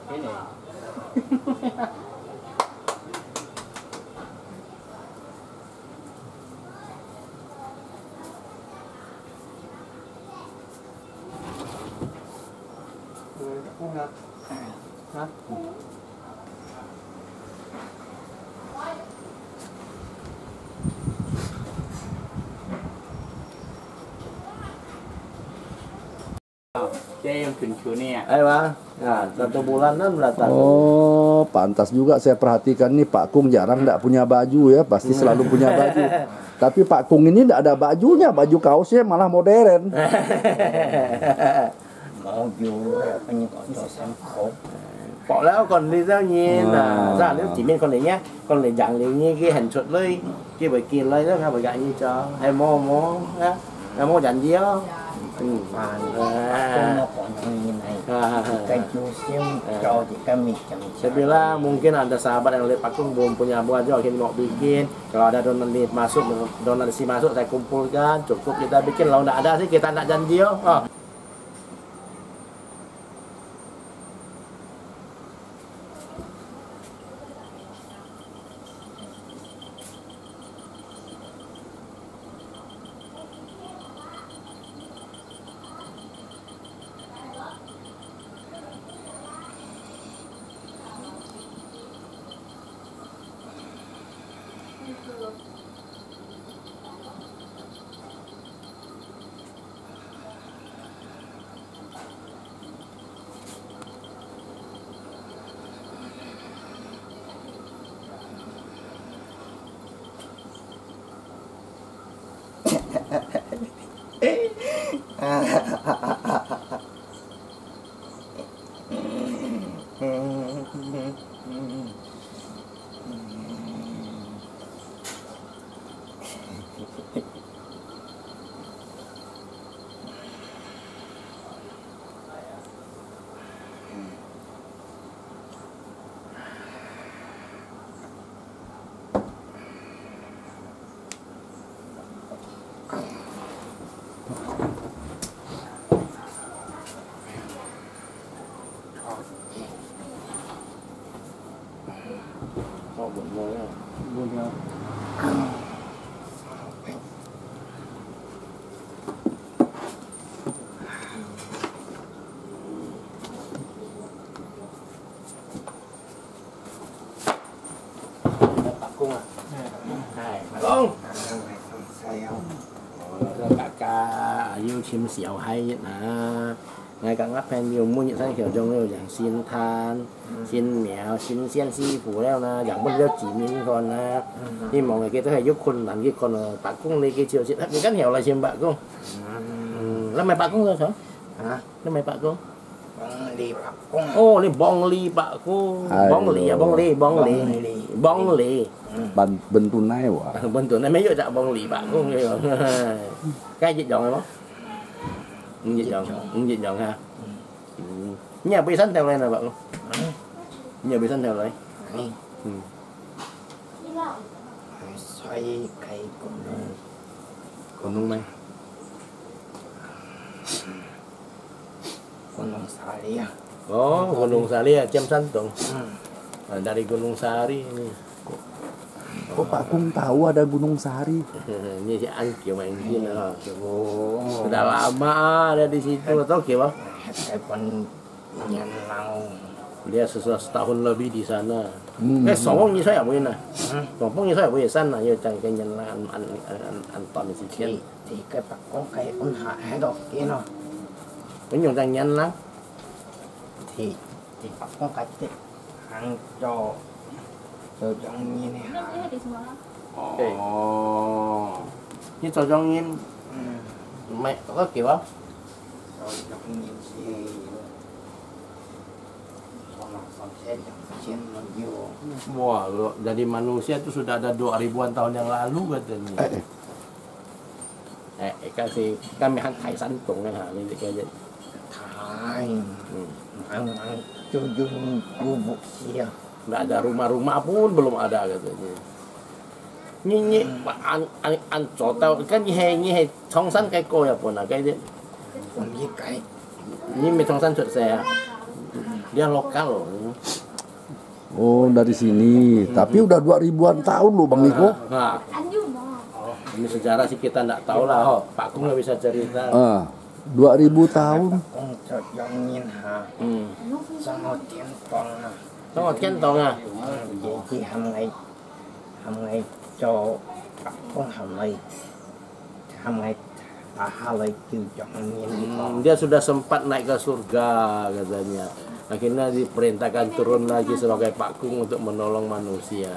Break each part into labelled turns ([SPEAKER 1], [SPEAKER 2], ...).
[SPEAKER 1] Ini. Hah? Dia yang kunci nih ya.
[SPEAKER 2] Ayo bang, nah, 1 bulanan berapa?
[SPEAKER 3] Oh, pantas juga saya perhatikan nih Pak Kung jarang nggak punya baju ya, pasti selalu punya baju. Tapi Pak Kung ini nggak ada bajunya, baju kaosnya malah modern.
[SPEAKER 1] Baju apa nih kocosan kok.
[SPEAKER 2] Bỏ lỡ còn đi ra nhìn là ra nếu chỉ bên con này nhá, con này dạng liền như cái hình chuột lơi, kia bởi kia lơi đó ha bởi gạn như cho hay mô á, là mô dặn gì đó.
[SPEAKER 1] Aku mau yang ini. Kayu sim kau jika macam.
[SPEAKER 2] Saya bilang mungkin ada sahabat yang lihat Pak Kung belum punya baju, akhirnya mau bikin. Kalau ada donasi masuk, donasi masuk saya kumpulkan, cukup kita bikin. Kalau nggak ada sih kita nak janji yo. Không. Kakak yêu chim sẻo hay là ngày càng ngắt pen nhiều mua những sản kiểu trong nhiều dạng xin than, xin mèo, xin xiên si phủ leo na, dạng bất liêu chỉ mình còn na, nhưng mọi người kia tôi hay giúp con làm cái con Pak Kung lấy cái chiều chuyện cái cắt hẻo là chim Pak Kung, làm mày Pak Kung rồi sao? Hả? Làm mày Pak Kung?
[SPEAKER 1] Li Pak Kung.
[SPEAKER 2] Oh, ini bong li Pak Kung, bong li ya bong li.
[SPEAKER 3] Bên tunai wah.
[SPEAKER 2] Bên tunai mấy chỗ bong li Pak Kung rồi. Cái gì dọn không? Dịch dọn ha. Nhà bị sắn theo lên rồi bạn. Nhà bị sắn theo lên.
[SPEAKER 1] Xoay cây
[SPEAKER 2] Còn nung này.
[SPEAKER 1] Gunung Salih.
[SPEAKER 2] Oh, Gunung Salih, jam santung. Nah, dari Gunung Sahari ini.
[SPEAKER 3] Kok Pak Kung tahu ada Gunung Sahari?
[SPEAKER 2] Ini si Angki main sini. Sudah lama ada di situ atau gimana?
[SPEAKER 1] Cái con nhân lao
[SPEAKER 2] Dia sesudah setahun lebih di sana. Songong như saya boleh nah. Songong như saya boleh sana như chẳng cái nhân là an toàn thì
[SPEAKER 1] thì cái bạc con cái con hạ hai đọc kia nó
[SPEAKER 2] cái nhung chẳng nhân lắm.
[SPEAKER 1] thì bạc con cái thì hàng cho trong như này
[SPEAKER 2] Như cho trong nhiên mẹ có kiểu không?
[SPEAKER 1] rồi trong như xe
[SPEAKER 2] Wah, jadi manusia itu sudah ada 2000-an tahun yang lalu katanya. Kasih kami hantai santung kan hal ini kayak
[SPEAKER 1] Thái mang cho dùng bubuk sia
[SPEAKER 2] nggak ada rumah-rumah pun belum ada katanya. Nyi an tahu kan nyi Chongsan cái cô ya pun cái
[SPEAKER 1] không biết cái
[SPEAKER 2] nyi Chongsan xuất saya. Dia lokal loh.
[SPEAKER 3] Oh, dari sini. Tapi udah 2000-an tahun loh Bang Niko.
[SPEAKER 2] Nah, ini sejarah sih kita nggak tahu lah. Oh, Pak Kung nggak bisa cerita.
[SPEAKER 3] 2000 tahun.
[SPEAKER 1] con cho trong nhiên hà xong rồi tiền con à
[SPEAKER 2] Xong rồi Thiên Tông à?
[SPEAKER 1] vậy thì hàng ngày cho con hàng ngày halai kêu trong nhiên
[SPEAKER 2] Dia sudah sempat naik ke surga katanya. Akhirnya diperintahkan turun lagi sebagai Pak Kung untuk menolong manusia.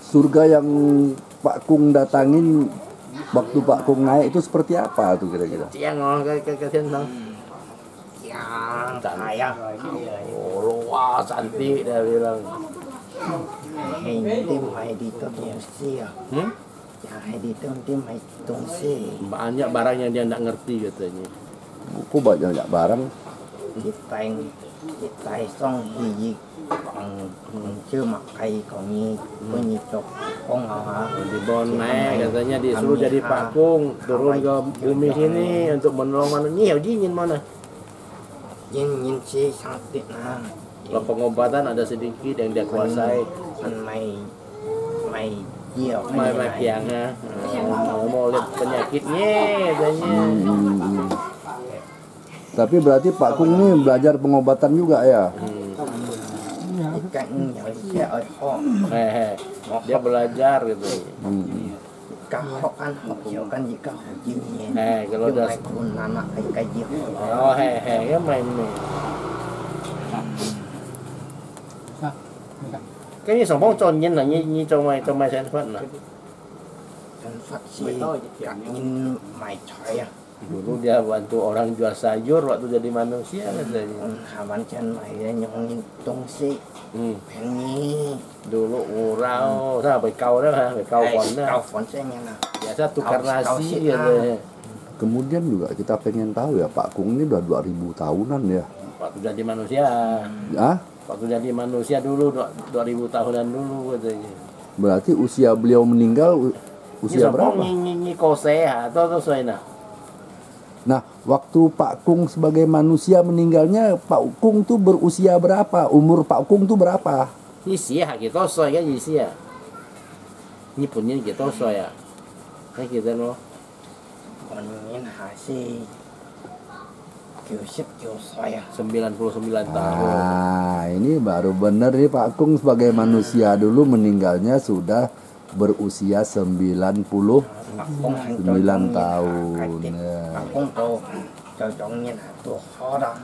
[SPEAKER 3] Surga yang Pak Kung datangin waktu Pak Kung naik itu seperti apa tuh kira-kira?
[SPEAKER 2] Yang ke Thiên Tông.
[SPEAKER 1] ya saya
[SPEAKER 2] Oh, luas cantik dia bilang.
[SPEAKER 1] hay tim mày đi tới Đông Xia ya hay đi tới tim mày Đông Xia
[SPEAKER 2] Banyak barang yang dia nggak ngerti katanya.
[SPEAKER 3] Kok banyak barang?
[SPEAKER 1] đi tay xong thì còn chưa mặc cây còn như có như chục con hả
[SPEAKER 2] Di Bonai katanya disuruh jadi Pak Kung turun ke bumi sini untuk menolong manusia. Nhìn mana?
[SPEAKER 1] nhìn si sang Việt Nam
[SPEAKER 2] Kalau pengobatan ada sedikit yang dia kuasai.
[SPEAKER 1] mày nhiều
[SPEAKER 2] Mai piangnya mau lihat penyakitnya katanya.
[SPEAKER 3] Tapi berarti Pak Kung ini belajar pengobatan juga ya?
[SPEAKER 1] cái cạnh nhỏ xe ở họ
[SPEAKER 2] Dia belajar gitu.
[SPEAKER 1] cả họ ăn họ hiểu ăn gì cả họ chịu nhẹ
[SPEAKER 2] Kalau udah
[SPEAKER 1] mày còn anak cái gì
[SPEAKER 2] oh cái main nih. Cái như sòng bóng tròn nhân là như trong mày sản xuất là
[SPEAKER 1] kan phát si cả nhìn mày trời à
[SPEAKER 2] dulu dia bantu orang jual sayur waktu jadi manusia katanya.
[SPEAKER 1] Haman chân mày nhong tung si penny
[SPEAKER 2] Dulu ngurau, phải câu đó ha, phải câu phòn đó.
[SPEAKER 1] câu phòn sẽ như nào
[SPEAKER 2] Biasa tukar nasi gitu.
[SPEAKER 3] Kemudian juga kita pengen tahu ya Pak Kung ini udah 2000 tahunan ya.
[SPEAKER 2] Waktu jadi manusia.
[SPEAKER 3] Ah?
[SPEAKER 2] Waktu jadi manusia dulu 2000 tahunan dulu katanya.
[SPEAKER 3] Berarti usia beliau meninggal usia berapa?
[SPEAKER 2] Nyi kose atau soalnya.
[SPEAKER 3] Nah, waktu Pak Kung sebagai manusia meninggalnya, Pak Kung tuh berusia berapa? Umur Pak Kung tuh berapa?
[SPEAKER 2] Isia gitu soal kan isia. Ini punya gitu soal ya. Kayak gitu loh.
[SPEAKER 1] còn nhìn hà si kiểu xếp kiểu xoay à
[SPEAKER 2] 99 tahun.
[SPEAKER 3] Nah, ini baru bener nih Pak Kung sebagai manusia dulu meninggalnya sudah berusia 99 tahun.
[SPEAKER 1] Akong to trong nhìn hà to khó đó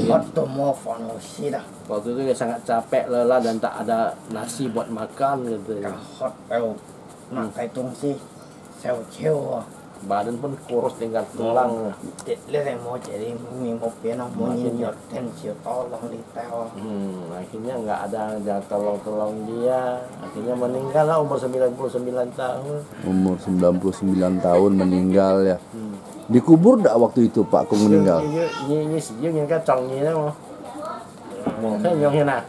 [SPEAKER 1] hot to more fun sih dah
[SPEAKER 2] Waktu itu dia sangat capek, lelah dan tak ada nasi buat makan gitu.
[SPEAKER 1] cả hot bell makai tung si sel chiêu
[SPEAKER 2] Badan pun kurus tinggal tulang.
[SPEAKER 1] lên mau jadi một phía nó mau nhìn nhọt thêm chiều to lòng đi tao
[SPEAKER 2] Akhirnya nggak ada yang tolong dia. Akhirnya meninggal lah umur 99 tahun.
[SPEAKER 3] Umur 99 tahun meninggal ya. Dikubur enggak waktu itu Pak Kung meninggal?
[SPEAKER 2] Như sử dụng những cái trồng như thế không? Thế như thế nào?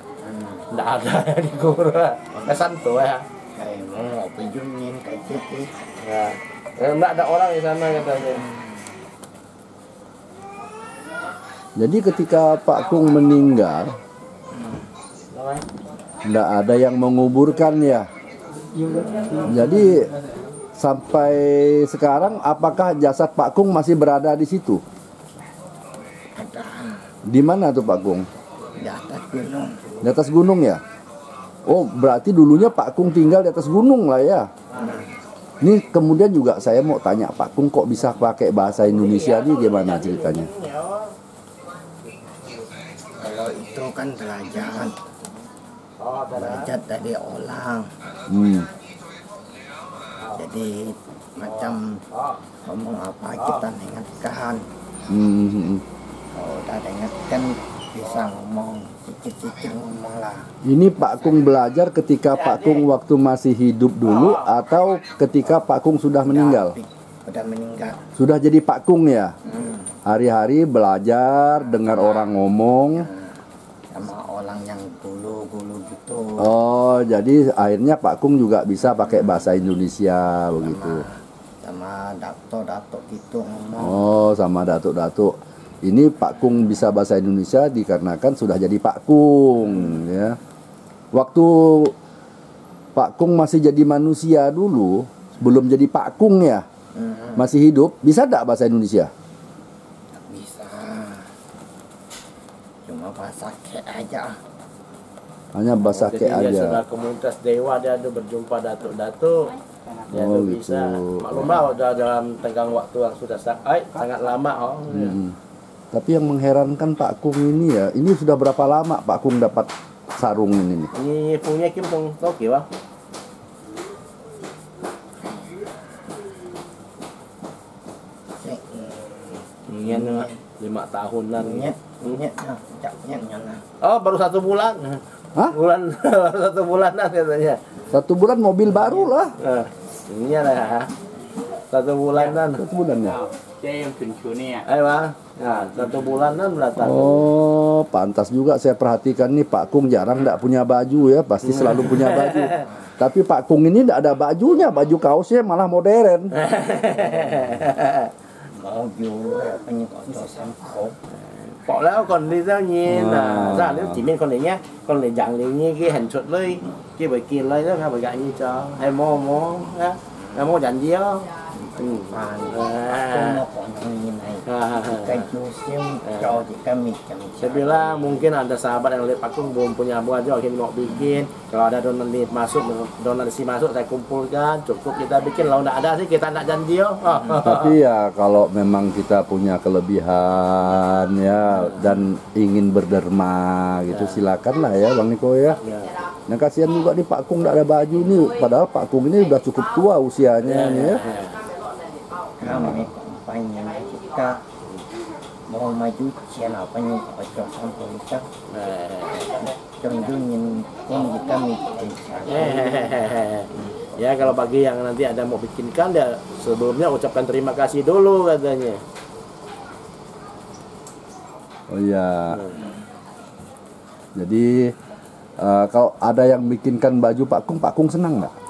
[SPEAKER 2] Nggak ada yang dikubur lah. Cái săn tuổi ha.
[SPEAKER 1] kayak mau pinjam nhìn cái chết đi
[SPEAKER 2] Nggak ada orang di sana katanya.
[SPEAKER 3] Jadi ketika Pak Kung meninggal, Nggak ada yang menguburkan ya. Jadi sampai sekarang apakah jasad Pak Kung masih berada di situ?
[SPEAKER 1] Ada
[SPEAKER 3] Di mana tuh Pak Kung?
[SPEAKER 1] di atas gunung.
[SPEAKER 3] Di atas gunung ya? Oh, berarti dulunya Pak Kung tinggal di atas gunung lah ya. Ini kemudian juga saya mau tanya Pak Kung kok bisa pakai bahasa Indonesia nih, gimana ceritanya?
[SPEAKER 1] Kalau itu kan belajar dari orang. Jadi macam ngomong apa kita ingatkan. Kalau udah ingatkan bisa ngomong sedikit ngomong lah.
[SPEAKER 3] Ini Pak Kung belajar ketika Pak Kung waktu masih hidup dulu atau ketika Pak Kung sudah meninggal?
[SPEAKER 1] Udah meninggal.
[SPEAKER 3] Sudah jadi Pak Kung ya? Hari-hari belajar, dengar orang ngomong.
[SPEAKER 1] Sama orang yang gulu-gulu gitu.
[SPEAKER 3] Oh, jadi akhirnya Pak Kung juga bisa pakai bahasa Indonesia begitu.
[SPEAKER 1] Sama datuk-datuk gitu ngomong.
[SPEAKER 3] Oh, sama datuk-datuk. Ini Pak Kung bisa bahasa Indonesia dikarenakan sudah jadi Pak Kung ya. Waktu Pak Kung masih jadi manusia dulu, belum jadi Pak Kung ya, masih hidup, bisa enggak bahasa Indonesia?
[SPEAKER 1] Bisa. Cuma bahasa kek aja.
[SPEAKER 3] Hanya bahasa
[SPEAKER 2] Jadi
[SPEAKER 3] kek
[SPEAKER 2] dia
[SPEAKER 3] aja.
[SPEAKER 2] sudah komunitas dewa, dia ada berjumpa datuk-datuk. Dia
[SPEAKER 3] Oh,
[SPEAKER 2] tuh bisa.
[SPEAKER 3] gitu.
[SPEAKER 2] Maklum lah udah dalam tenggang waktu yang sudah sangat lama.
[SPEAKER 3] Tapi yang mengherankan Pak Kung ini ya, ini sudah berapa lama Pak Kung dapat sarung ini nih?
[SPEAKER 2] Ini punya Kim Tong Toki wah. Ini 5 tahunan.
[SPEAKER 1] Nyet, nyet.
[SPEAKER 2] Oh, baru 1 bulan.
[SPEAKER 3] Hah?
[SPEAKER 2] Baru 1 bulanan katanya.
[SPEAKER 3] 1 bulan mobil baru lah.
[SPEAKER 2] Ini lah. 1 bulanan.
[SPEAKER 3] 1 bulan ya.
[SPEAKER 2] Ayo bang. Nah, 1 bulanan belakang.
[SPEAKER 3] Oh, pantas juga saya perhatikan nih Pak Kung jarang nggak punya baju ya, pasti selalu punya baju. Tapi Pak Kung ini nggak ada bajunya, baju kaosnya malah modern.
[SPEAKER 1] Mau juga penyekot sampo.
[SPEAKER 2] Bỏ lỡ còn lý do nhiên là ra nếu chỉ bên con này nhé, con này dạng này như cái hình chuột lưới kia bởi kia lấy đó phải gạn như cho hay mô á, hay mô dàn gì đó.
[SPEAKER 1] Aku mau ngomongin kan musim jauh di kami.
[SPEAKER 2] Saya bilang mungkin ada sahabat yang lihat Pak Kung belum punya baju akhirnya mau bikin. Kalau ada donasi masuk saya kumpulkan, cukup kita bikin. Kalau tidak ada sih kita tidak janji yo.
[SPEAKER 3] Tapi ya kalau memang kita punya kelebihan ya dan ingin berderma gitu, silakan lah ya Bang Niko ya. Nah kasihan juga nih Pak Kung tidak ada baju nih, padahal Pak Kung ini udah cukup tua usianya nih ya.
[SPEAKER 1] Kami kampanye kita mau maju channel apanya kocok sampo kita. Contohin pun kita mikir.
[SPEAKER 2] Ya kalau bagi yang nanti ada mau bikinkan ya sebelumnya ucapkan terima kasih dulu katanya.
[SPEAKER 3] Oh iya. Jadi kalau ada yang bikinkan baju Pak Kung senang nggak?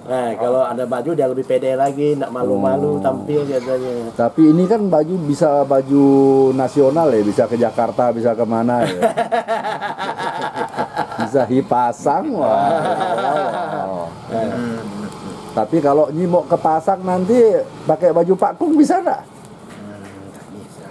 [SPEAKER 2] Nah, kalau ada baju dia lebih pede lagi, tidak malu-malu tampil katanya.
[SPEAKER 3] Tapi ini kan baju bisa baju nasional ya, bisa ke Jakarta, bisa kemana ya. Bisa dipasang wah. Tapi kalau ini mau ke pasang nanti pakai baju Pak Kung bisa nggak?
[SPEAKER 1] Bisa.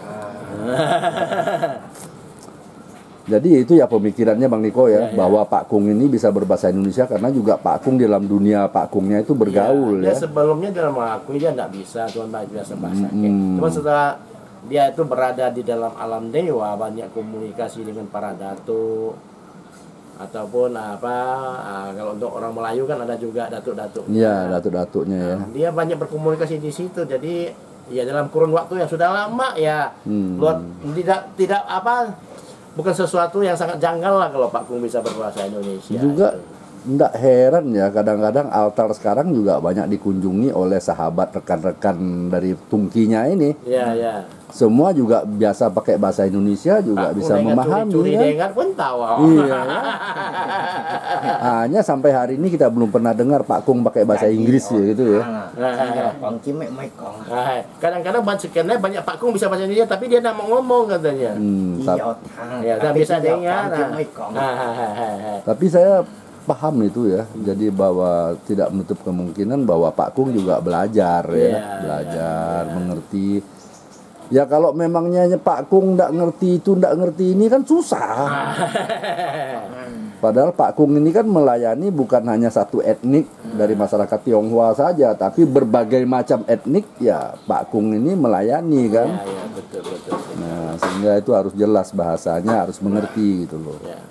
[SPEAKER 3] Jadi itu ya pemikirannya Bang Niko ya, bahwa Pak Kung ini bisa berbahasa Indonesia karena juga Pak Kung dalam dunia Pak Kungnya itu bergaul ya.
[SPEAKER 2] Dia sebelumnya dalam mengakui dia tidak bisa tuan biasa bahasa. Cuma setelah dia itu berada di dalam alam dewa, banyak komunikasi dengan para datuk ataupun kalau untuk orang Melayu kan ada juga datuk-datuk.
[SPEAKER 3] Iya, datuk-datuknya ya.
[SPEAKER 2] Dia banyak berkomunikasi di situ, jadi ya dalam kurun waktu yang sudah lama ya, luar tidak bukan sesuatu yang sangat janggal lah kalau Pak Kung bisa berbahasa Indonesia.
[SPEAKER 3] Juga ndak heran ya kadang-kadang altar sekarang juga banyak dikunjungi oleh sahabat rekan-rekan dari tungkinya ini.
[SPEAKER 2] Iya, iya.
[SPEAKER 3] Semua juga biasa pakai bahasa Indonesia juga bisa memahami
[SPEAKER 2] Curi
[SPEAKER 3] kan?
[SPEAKER 2] dengar pun tahu.
[SPEAKER 3] Iya. Ya. Hanya sampai hari ini kita belum pernah dengar Pak Kung pakai bahasa Inggris ya gitu ya.
[SPEAKER 1] Kong cimek mai kong.
[SPEAKER 2] Kadang-kadang banyak Pak Kung bisa bahasa Indonesia tapi dia nggak mau ngomong katanya.
[SPEAKER 1] Iya tang.
[SPEAKER 2] Ya, tak bisa dengar.
[SPEAKER 1] Cimek kong.
[SPEAKER 3] Tapi saya paham itu ya. Jadi bahwa tidak menutup kemungkinan bahwa Pak Kung juga belajar ya,
[SPEAKER 2] Iya,
[SPEAKER 3] belajar, mengerti. Ya kalau memangnya Pak Kung ndak ngerti itu, ndak ngerti ini kan susah. Padahal Pak Kung ini kan melayani bukan hanya satu etnik dari masyarakat Tionghoa saja, tapi berbagai macam etnik ya Pak Kung ini melayani kan.
[SPEAKER 2] Ya, betul.
[SPEAKER 3] Nah, sehingga itu harus jelas bahasanya, harus mengerti gitu loh.
[SPEAKER 2] Ya.